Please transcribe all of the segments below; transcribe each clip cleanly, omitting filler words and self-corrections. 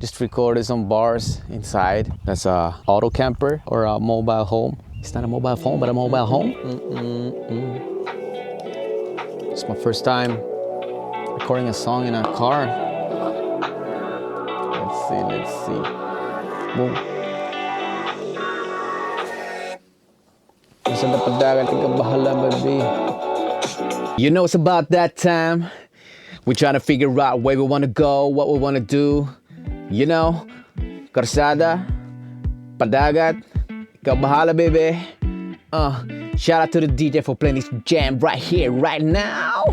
Just recorded some bars inside. That's a auto camper or a mobile home. It's not a mobile phone, but a mobile home. It's my first time recording a song in a car. Let's see. Boom. You know it's about that time. We're trying to figure out where we want to go, what we want to do. You know, Karsada, Padagat, ikaw bahala, baby. Shout out to the DJ for playing this jam right here, right now.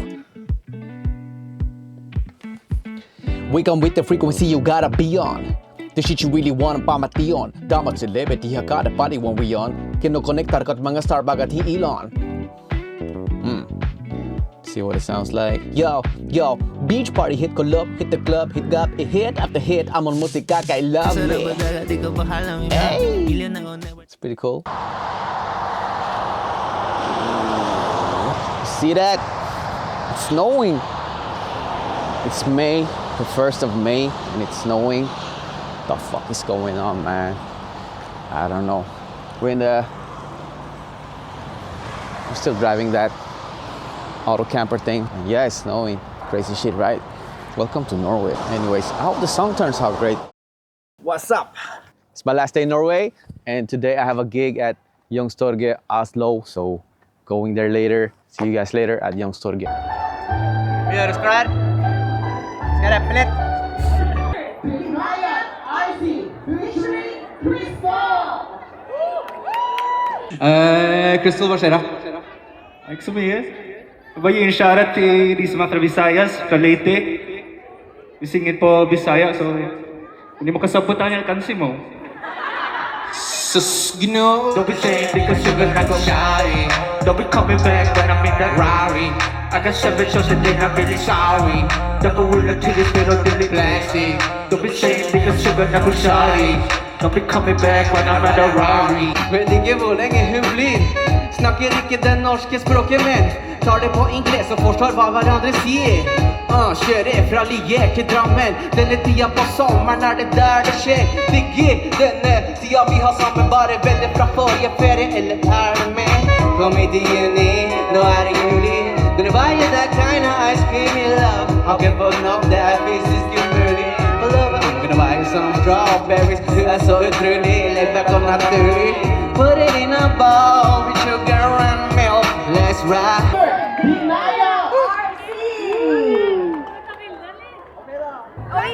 We come with the frequency you gotta be on. The shit you really want pamati on. Damat celebrity hakada party when we on. Kino connectar kat mga star bagat hi Elon. See what it sounds like. Yo, beach party hit club, hit the club, hit gap, hit after hit. I'm on musika kay love me. Hey, it's pretty cool. See that? It's snowing. It's May, the 1st of May, and it's snowing. What the fuck is going on, man? I don't know. We're still driving that auto camper thing. And yeah, it's snowing. Crazy shit, right? Welcome to Norway. Anyways, I hope the song turns out great. What's up? It's my last day in Norway, and today I have a gig at Youngstorget, Oslo. So going there later. See you guys later at Youngstorget. Vi høres klar. Skal rappe litt. Crystal, hva skjer da? Ikke så mye. Jeg bare gir en shoutout til de som er fra Visayas, fra Leyte. Vi synger på Visaya, så hindi mo kasabutan yung kansi mo. Susgno. Don't be saying because you're gonna go shy. Don't be coming back when I'm in that Rari. I got 7 shows and then I'm really sorry. Double will until this little dilly classy. Don't be saying because you're gonna go shy. Don't be coming back when I'm at a Rari. Vet ikke hvor lenge hun blir. Snakker ikke det norske språket, men tar det på inglés og forstår hva hverandre sier. Kjører fra Lier til Drammen. Denne tida på sommeren er det der det skjer. Digger denne tida vi har sammen, bare venner fra forrige ferie. Eller er det med? Kom hit i juni, nå er det juli. Gonna buy you that kind of ice cream you love. Har ikke fått nok, det er fysisk umulig. For love, I'm gonna buy you some strawberries. Du er så utrolig, legg deg kom naturlig. Put it in a bowl with sugar and milk. Let's ride. Oi,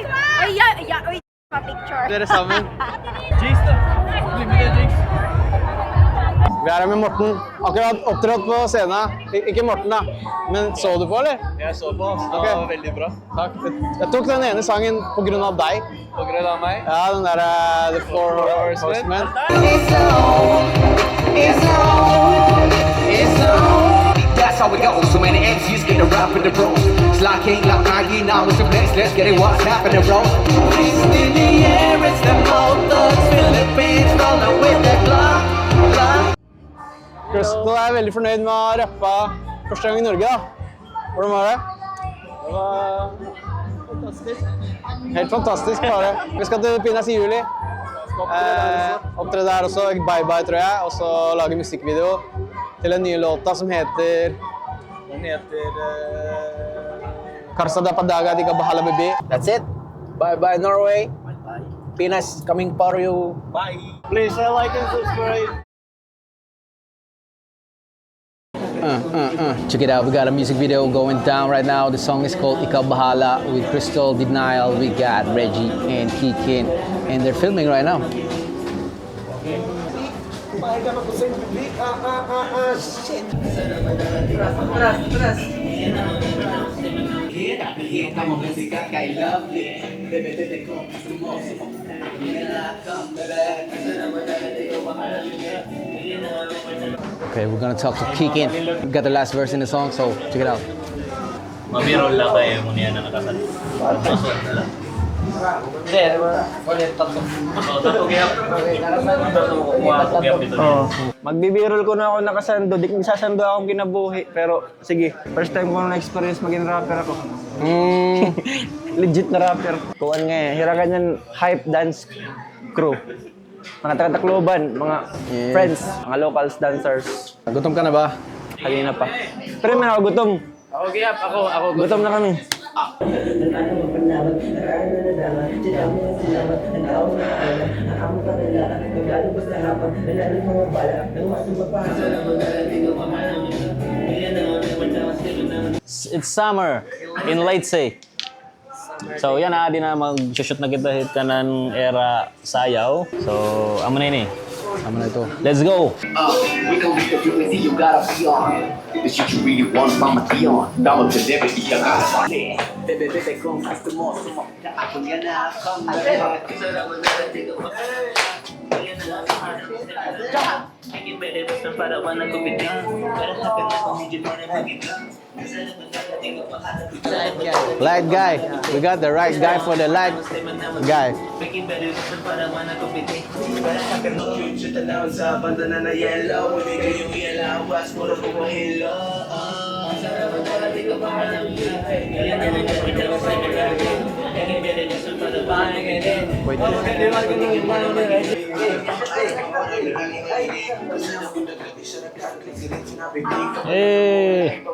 picture. Dere sammen. Jinx da. Bli med deg, Jinx. Vi er her med Morten. Akkurat opptrådt på scenen. Ikke Morten da, men så du på, eller? Jeg så på, så det var veldig bra. Takk. Jeg tok den ene sangen på grunn av deg. På grunn av meg. Ja, den der The Four Horsemen. That's how we go. So many MCs get a rap in the bros. It's like ain't like Maggie, now it's a place. Let's get it, what's happening, bro? It's in the air, it's the Motox, Philippines, rolling with the clock. Crystal er veldig fornøyd med å rappe første gang i Norge, da. Hvordan var det? Det var fantastisk. Helt fantastisk, bare. Vi skal til Pinas i juli. Opptre der også, Bye Bye, tror jeg. Og så lage musikkvideo til en nye låta som heter... Den heter... Karsada Padaga Di Ka Bahala Baby. That's it. Bye Bye, Norway. Bye. Pinas coming for you. Bye. Please like and subscribe. Check it out, we got a music video going down right now. The song is called Ikaw Bahala with Crystal, Denial. We got Reggie and Kikin, and they're filming right now. Okay, we're gonna talk to Kikin. We got the last verse in the song, so check it out. Mamirol lang kayo muna yan na nakasal. Oh, magbibirol ko na ako nakasando. Di nagsasando akong kinabuhi. Pero sige, first time ko na-experience maging rapper ako. Legit na rapper. Kuwan nga eh. Hiragan yan hype dance crew. Mga taga-Tacloban, mga friends, mga locals dancers. Gutom ka na ba? Halina pa. Pero man ako gutom. Ako gutom na kami. It's summer in Leyte. So yan di na mag-shoot na kita hit ka ng era sayaw. So amo na ini. Tama na ito. Let's go. We gon' make the frequency you gotta be on. The shit you really want from a Dion. Down with the liberty you gotta be. Bebe, bebe, kung gusto mo, sumakta ako yan na. Light guy. We got the right guy for the light guy. Hey. We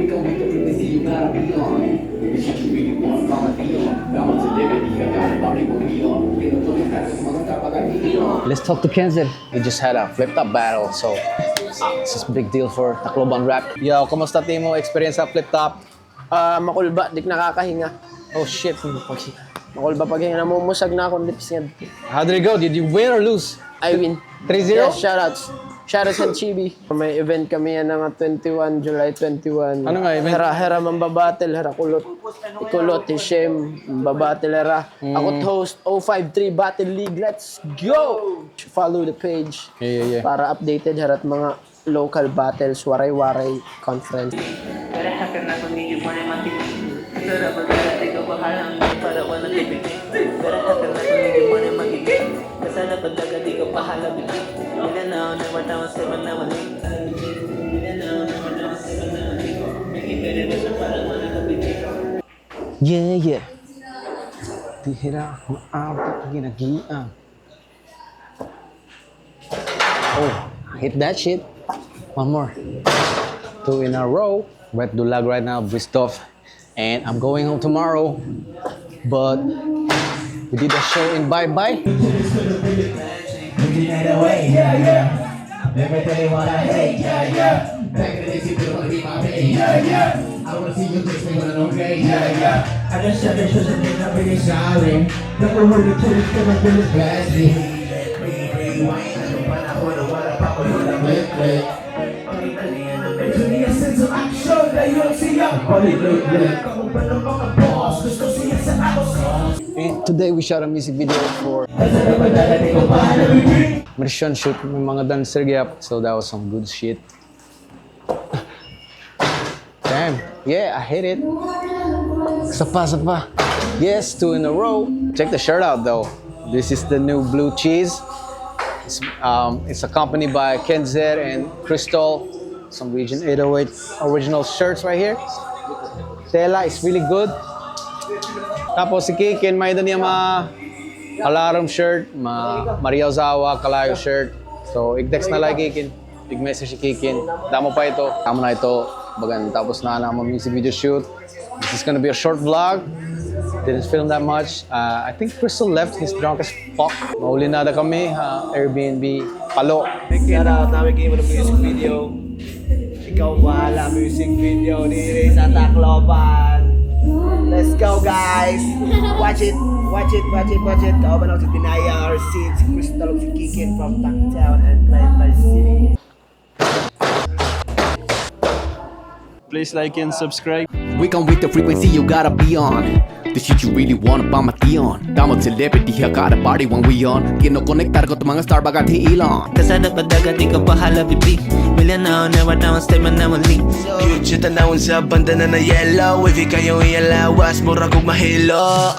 gon' make the frequency you gotta be on. The shit you really want from a Dion. Down with the liberty you gotta be on. We don't look at this motherfucker. Let's talk to Kenzer. We just had a flip-top battle, so this is a big deal for Tacloban rap. Yo, kamusta Timo? Experience sa flip-top? Makulba, dik nakakahinga. Oh shit. Makulba pag hinga, namumusag na akong lips nga. How did it go? Did you win or lose? I win. 3-0? Yes, shoutouts. Shoutouts sa Chibi. May event kami yan ng 21, July 21. Ano nga event? Hera mambabattle, hera kulot. Ikulot, Hishem, mambabattle, hera. Ako host, 053 Battle League. Let's go! Follow the page. Yeah. Para updated harat mga local battles, waray-waray conference. Yeah. Tihira, maabot, ginagian. Oh, hit that shit. One more. 2 in a row. We're at Dulag right now, Bristol. And I'm going home tomorrow. But we did a show in Bye-Bye. And today we shot a music video for Mission shoot ng mga dancer gyap. So that was some good shit. Damn. Yeah, I hit it. Sapa. Yes, 2 in a row. Check the shirt out though. This is the new blue cheese. It's accompanied by Kenzer and Crystal. Some Region 808 original shirts right here. Tela is really good. Tapos si Kikin, may doon yung mga alarm shirt, mga Maria Ozawa, Kalayo shirt. So, i-text na lang Kikin. I-message si Kikin. Damo pa ito. Tama na ito. Bagan, tapos na naman music video shoot. This is gonna be a short vlog. Didn't film that much. I think Crystal left. He's drunk as fuck. Mauli na kami. Airbnb. Palo. Shout out namin kayo ng music video. Ikaw bahala music video ni sa Tacloban. Let's go guys! Watch it! Kauban ako si Dinaya or si Crystal si Kikin from Tactown and Bye-Bye City. Please like and subscribe. We come with the frequency you gotta be on. The shit you really wanna pamation. Tamo celebrity, I gotta party when we on. Kinokonektar ko to mga star bagat hiilan. Kasada padagat ikaw pahala bibi. Million now, never down, statement na mali. Future tanawin sa banda na yellow. If ikayo ialawas, mura kong mahilo.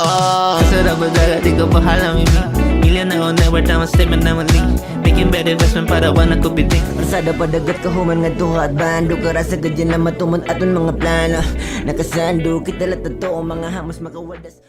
Kasada padagat ikaw pahala bibi. Million now, never down, statement na mali. Making bad investment para wala ko biting. Kasada padagat kahuman nga duha at bando. Karasa gadyan na matumon aton mga plano. Nakasando kita lang totoo mga hamos makawadas.